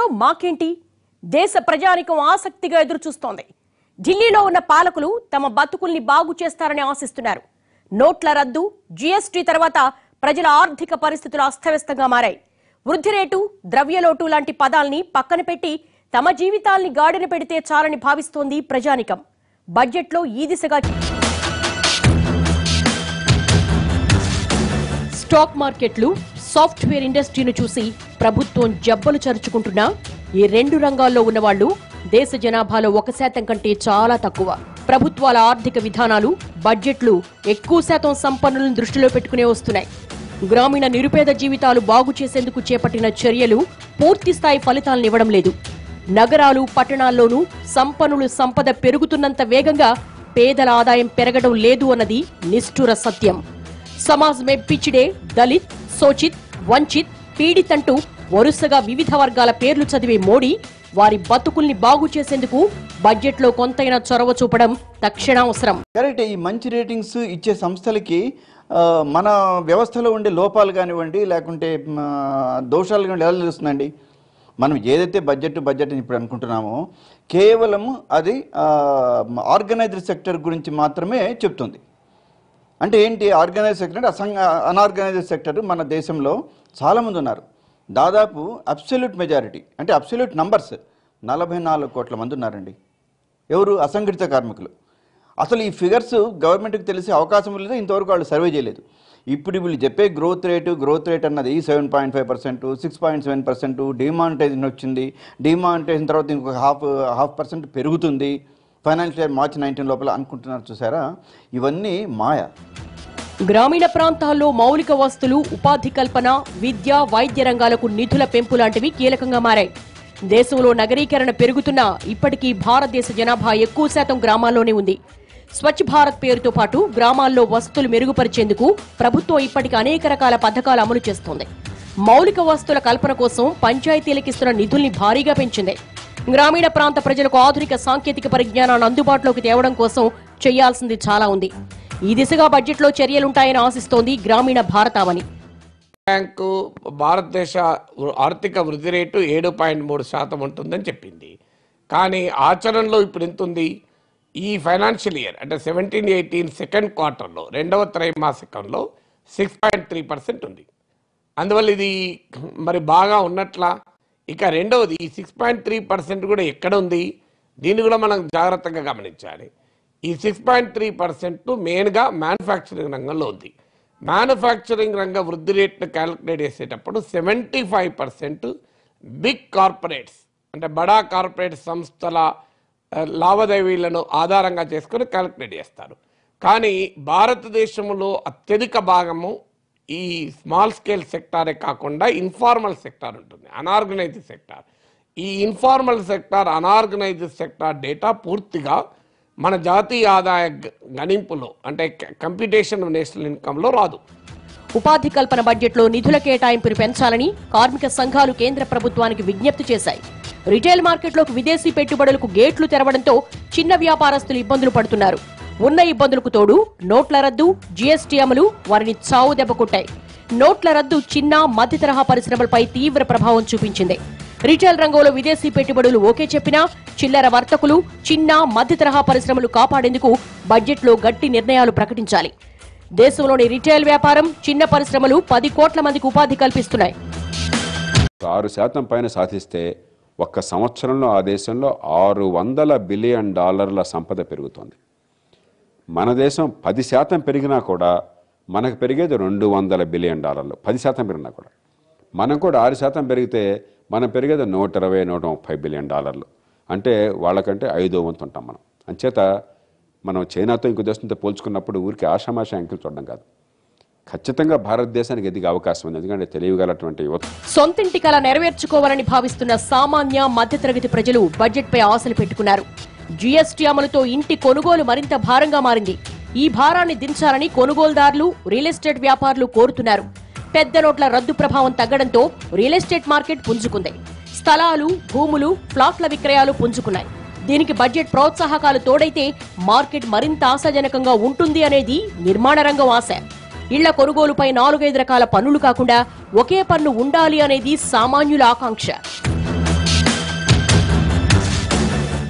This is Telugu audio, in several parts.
కేంద్రంలో మాకేంటి? దేశ ప్రజానికం ఆసక్తిగా ఎదురుచూస్తోంది. ఢిల్లీలో ఉన్న పాలకులు తమ బతుకుల్ని బాగు చేస్తారని ఆశిస్తున్నారు. నోట్ల రద్దు, జీఎస్టీ తర్వాత ప్రజల ఆర్థిక పరిస్థితులు అస్తవ్యస్తంగా మారాయి. వృద్ధి రేటు, ద్రవ్యలోటు లాంటి పదాల్ని పక్కన పెట్టి తమ జీవితాల్ని గాడిన పెడితే చాలని భావిస్తోంది ప్రజానికం. బడ్జెట్లో ఈ దిశగా స్టాక్ మార్కెట్లు, సాఫ్ట్వేర్ ఇండస్ట్రీని చూసి ప్రభుత్వం జబ్బలు చరుచుకుంటున్నా ఈ రెండు రంగాల్లో ఉన్నవాళ్లు దేశ జనాభాలో 1% కంటే చాలా తక్కువ. ప్రభుత్వాల ఆర్థిక విధానాలు, బడ్జెట్లు ఎక్కువ శాతం సంపన్నులను దృష్టిలో పెట్టుకునే వస్తున్నాయి. గ్రామీణ నిరుపేద జీవితాలు బాగు చేసేందుకు చేపట్టిన చర్యలు పూర్తి స్థాయి ఫలితాలనివ్వడం లేదు. నగరాలు, పట్టణాల్లోనూ సంపన్నుల సంపద పెరుగుతున్నంత వేగంగా పేదల ఆదాయం పెరగడం లేదు అన్నది నిష్ఠుర సత్యం. సమాజ్ మే పిచ్చిడే, దళిత్, శోచిత్, వంచిత్, పీడిత్ అంటూ వరుసగా వివిధ వర్గాల పేర్లు చదివే మోడీ వారి బతుకుల్ని బాగు చేసేందుకు బడ్జెట్లో కొంతైనా చొరవ చూపడం తక్షణావసరం. కరెక్ట్. ఈ మంచి రేటింగ్స్ ఇచ్చే సంస్థలకి మన వ్యవస్థలో ఉండే లోపాలు కానివ్వండి, లేకుంటే దోషాలు కానివ్వండి ఎలా తెలుస్తుందండి? మనం ఏదైతే బడ్జెట్ ఇప్పుడు అనుకుంటున్నామో కేవలం అది ఆర్గనైజ్డ్ సెక్టర్ గురించి మాత్రమే చెప్తుంది. అంటే ఏంటి ఆర్గనైజ్డ్ సెక్టర్ అంటే అన్ఆర్గనైజ్డ్ సెక్టర్ మన దేశంలో చాలామంది ఉన్నారు. దాదాపు అబ్సల్యూట్ మెజారిటీ అంటే అబ్సల్యూట్ నంబర్స్ 44 కోట్ల మంది ఉన్నారండి. ఎవరు? అసంఘటిత కార్మికులు. అసలు ఈ ఫిగర్స్ గవర్నమెంట్కి తెలిసే అవకాశం లేదు, ఇంతవరకు వాళ్ళు సర్వే చేయలేదు. ఇప్పుడు వీళ్ళు చెప్పే గ్రోత్ రేట్ అన్నది 7.5%, 6.7%, డిమానిటైజేషన్ వచ్చింది. డిమానిటైజేషన్ తర్వాత ఇంకొక హాఫ్ పర్సెంట్ పెరుగుతుంది ఫైనాన్షియల్ ఇయర్ మార్చి 19 లోపల అనుకుంటున్నారు. చూసారా, ఇవన్నీ మాయ. గ్రామీణ ప్రాంతాల్లో మౌలిక వస్తువులు, ఉపాధి కల్పన, విద్య, వైద్య రంగాలకు నిధుల పెంపు లాంటివి కీలకంగా మారాయి. దేశంలో నగరీకరణ పెరుగుతున్నా ఇప్పటికీ భారతదేశ జనాభా ఎక్కువ శాతం గ్రామాల్లోనే ఉంది. స్వచ్ఛ భారత్ పేరుతో పాటు గ్రామాల్లో వసతులు మెరుగుపరిచేందుకు ప్రభుత్వం ఇప్పటికీ అనేక రకాల పథకాలు అమలు చేస్తోంది. మౌలిక వస్తువుల కల్పన కోసం పంచాయతీలకిస్తున్న నిధుల్ని భారీగా పెంచింది. గ్రామీణ ప్రాంత ప్రజలకు ఆధునిక సాంకేతిక పరిజ్ఞానాన్ని అందుబాటులోకి తేవడం కోసం చేయాల్సింది చాలా ఉంది. ఈ దిశగా బడ్జెట్లో చర్యలుంటాయని ఆశిస్తోంది గ్రామీణ భారతావని. బ్యాంకు భారతదేశ ఆర్థిక వృద్ధి రేటు 7.3% ఉంటుందని చెప్పింది. కానీ ఆచరణలో ఇప్పుడు ఎంత ఉంది? ఈ ఫైనాన్షియల్ ఇయర్ అంటే 17-18 సెకండ్ క్వార్టర్లో, రెండవ త్రైమాసికంలో 6.3% ఉంది. అందువల్ల ఇది మరి బాగా ఉన్నట్లా. ఇక రెండవది ఈ 6.3% కూడా ఎక్కడ ఉంది? దీన్ని కూడా మనం జాగ్రత్తగా గమనించాలి. ఈ 6.3% మెయిన్గా మ్యానుఫ్యాక్చరింగ్ రంగంలో ఉంది. మ్యానుఫ్యాక్చరింగ్ రంగ వృద్ధి రేట్ను క్యాలిక్యులేట్ చేసేటప్పుడు 75% బిగ్ కార్పొరేట్స్ అంటే బడా కార్పొరేట్ సంస్థల లావాదేవీలను ఆధారంగా చేసుకొని క్యాలిక్యులేట్ చేస్తారు. కానీ భారతదేశంలో అత్యధిక భాగము ఈ స్మాల్ స్కేల్ సెక్టారే కాకుండా ఇన్ఫార్మల్ సెక్టార్ ఉంటుంది, అనార్గనైజ్డ్ సెక్టార్. ఈ informal sector, unorganised sector data పూర్తిగా మన జాతీయ ఆదాయ గణింపులో అంటే కంప్యూటేషన్ నేషనల్ ఇన్కంలో రాదు. ఉపాధి కల్పన బడ్జెట్లో నిధుల కేటాయింపును పెంచాలని కార్మిక సంఘాలు కేంద్ర ప్రభుత్వానికి విజ్ఞప్తి చేశాయి. రిటైల్ మార్కెట్లోకి విదేశీ పెట్టుబడులకు గేట్లు తెరవడంతో చిన్న వ్యాపారస్తులు ఇబ్బందులు పడుతున్నారు. ఉన్న ఇబ్బందులకు తోడు నోట్ల రద్దు, జీఎస్టీ అమలు వారిని చావు దెబ్బ కొట్టాయి. నోట్ల రద్దు చిన్న, మధ్య తరహా పరిశ్రమలపై తీవ్ర ప్రభావం చూపించింది. రిటైల్ రంగంలో విదేశీ పెట్టుబడులు ఓకే చెప్పినా చిల్లర వర్తకులు, చిన్న, మధ్య తరహా పరిశ్రమలు కాపాడేందుకు బడ్జెట్లో గట్టి నిర్ణయాలు ప్రకటించాలి. దేశంలోని రిటైల్ వ్యాపారం, చిన్న పరిశ్రమలు 10 కోట్ల మందికి ఉపాధి కల్పిస్తున్నాయి. 6% పైన సాధిస్తే ఒక్క సంవత్సరంలో ఆ దేశంలో $600 బిలియన్ సంపద పెరుగుతోంది. మన దేశం 10% పెరిగినా కూడా మనకు పెరిగేది $200 బిలియన్. 10% పెరిగినా కూడా మనం కూడా 6% పెరిగితే మనం పెరిగేది $120-130 బిలియన్. అంటే వాళ్ళకంటే 5వ వంతు ఉంటాం మనం. అంచేత మనం చైనాతో ఇంకో దేశంతో పోల్చుకున్నప్పుడు ఊరికి ఆషామాషా అంకెలు చూడడం కాదు, ఖచ్చితంగా భారతదేశానికి ఎదిగే అవకాశం ఉంది. ఎందుకంటే తెలియగలటువంటి యువత సొంతింటి కల నెరవేర్చుకోవాలని భావిస్తున్న సామాన్య, మధ్యతరగతి ప్రజలు బడ్జెట్పై ఆశలు పెట్టుకున్నారు. జీఎస్టీ అమలుతో ఇంటి కొనుగోలు మరింత భారంగా మారింది. ఈ భారాన్ని దించాలని కొనుగోలుదారులు, రియల్ ఎస్టేట్ వ్యాపారులు కోరుతున్నారు. పెద్ద నోట్ల రద్దు ప్రభావం తగ్గడంతో రియల్ ఎస్టేట్ మార్కెట్ పుంజుకుంది. స్థలాలు, భూములు, ప్లాట్ల విక్రయాలు పుంజుకున్నాయి. దీనికి బడ్జెట్ ప్రోత్సాహకాలు తోడైతే మార్కెట్ మరింత ఆశాజనకంగా ఉంటుంది అనేది నిర్మాణ రంగం ఆశ. ఇళ్ల కొనుగోలుపై 4-5 రకాల పన్నులు కాకుండా ఒకే పన్ను ఉండాలి అనేది సామాన్యుల ఆకాంక్ష.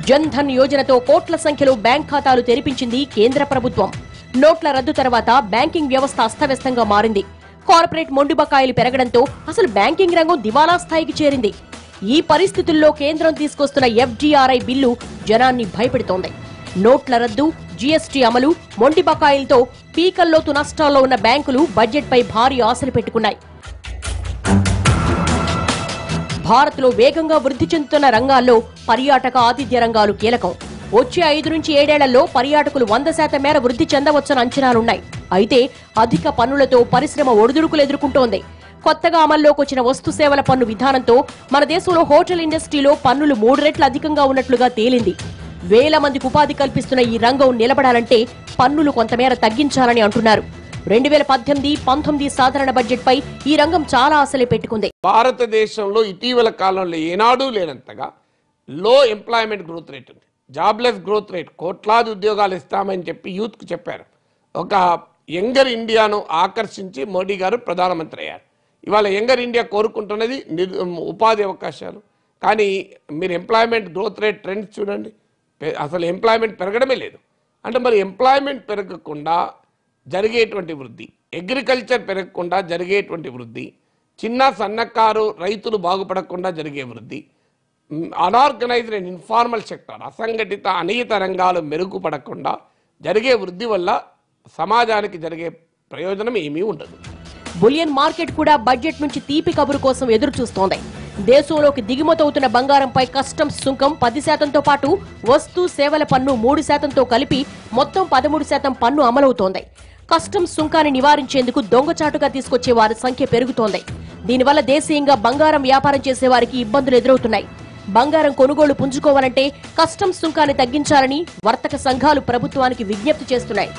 జన్ ధన్ యోజనతో కోట్ల సంఖ్యలో బ్యాంక్ ఖాతాలు తెరిపించింది కేంద్ర ప్రభుత్వం. నోట్ల రద్దు తర్వాత బ్యాంకింగ్ వ్యవస్థ అస్తవ్యస్తంగా మారింది. కార్పొరేట్ మొండి బకాయిలు పెరగడంతో అసలు బ్యాంకింగ్ రంగం దివాలా స్థాయికి చేరింది. ఈ పరిస్థితుల్లో కేంద్రం తీసుకొస్తున్న FDRI బిల్లు జనాన్ని భయపెడుతోంది. నోట్ల రద్దు, జీఎస్టీ అమలు, మొండి బకాయిలతో పీకల్లోతు నష్టాల్లో ఉన్న బ్యాంకులు బడ్జెట్పై భారీ ఆశలు పెట్టుకున్నాయి. భారత్లో వేగంగా వృద్ధి చెందుతున్న రంగాల్లో పర్యాటక, ఆతిథ్య రంగాలు కీలకం. వచ్చే 5 నుంచి 7 ఏళ్లలో పర్యాటకులు 100% మేర వృద్ధి చెందవచ్చని అంచనాలున్నాయి. అయితే అధిక పన్నులతో పరిశ్రమ ఒడిదుడుకులు ఎదుర్కొంటోంది. కొత్తగా అమల్లోకి వచ్చిన వస్తు సేవల పన్ను విధానంతో మన దేశంలో హోటల్ ఇండస్ట్రీలో పన్నులు 3 రెట్లు అధికంగా ఉన్నట్లుగా తేలింది. వేల మందికి ఉపాధి కల్పిస్తున్న ఈ రంగం నిలబడాలంటే పన్నులు కొంతమేర తగ్గించాలని అంటున్నారు. 2018-19 సాధారణ బడ్జెట్పై ఈ రంగం చాలా ఆశలే పెట్టుకుంది. భారతదేశంలో ఇటీవల కాలంలో ఏనాడూ లేనంతగా లో ఎంప్లాయ్మెంట్ గ్రోత్ రేట్ ఉంది. జాబ్లెస్ గ్రోత్ రేట్, కోట్లాది ఉద్యోగాలు ఇస్తామని చెప్పి యూత్కు చెప్పారు. ఒక యంగర్ ఇండియాను ఆకర్షించి మోడీ గారు ప్రధానమంత్రి అయ్యారు. ఇవాళ యంగర్ ఇండియా కోరుకుంటున్నది ఉపాధి అవకాశాలు. కానీ మీరు ఎంప్లాయ్మెంట్ గ్రోత్ రేట్ ట్రెండ్స్ చూడండి, అసలు ఎంప్లాయ్మెంట్ పెరగడమే లేదు. అంటే మరి ఎంప్లాయ్మెంట్ పెరగకుండా జరిగేటువంటి వృద్ధి, అగ్రికల్చర్ పెరగకుండా జరిగేటువంటి వృద్ధి, చిన్న సన్నకారు రైతులు బాగుపడకుండా జరిగే వృద్ధి, అనార్గనైజ్డ్ అండ్ ఇన్ఫార్మల్ సెక్టర్, అసంఘటిత అనియత రంగాలు మెరుగుపడకుండా జరిగే వృద్ధి వల్ల సమాజానికి జరిగే ప్రయోజనం ఏమీ ఉండదు. బులియన్ మార్కెట్ కూడా బడ్జెట్ నుంచి తీపి కబురు కోసం ఎదురు చూస్తోంది. దేశంలోకి దిగుమతవుతున్న బంగారంపై కస్టమ్స్ సుంకం 10%తో పాటు వస్తు సేవల పన్ను 3%తో కలిపి మొత్తం 13% పన్ను అమలవుతోంది. కస్టమ్స్ సుంకాన్ని నివారించేందుకు దొంగచాటుగా తీసుకొచ్చే వారి సంఖ్య పెరుగుతోంది. దీనివల్ల దేశీయంగా బంగారం వ్యాపారం చేసే వారికి ఇబ్బందులు ఎదురవుతున్నాయి. బంగారం కొనుగోలు పుంజుకోవాలంటే కస్టమ్స్ సుంకాన్ని తగ్గించాలని వర్తక సంఘాలు ప్రభుత్వానికి విజ్ఞప్తి చేస్తున్నాయి.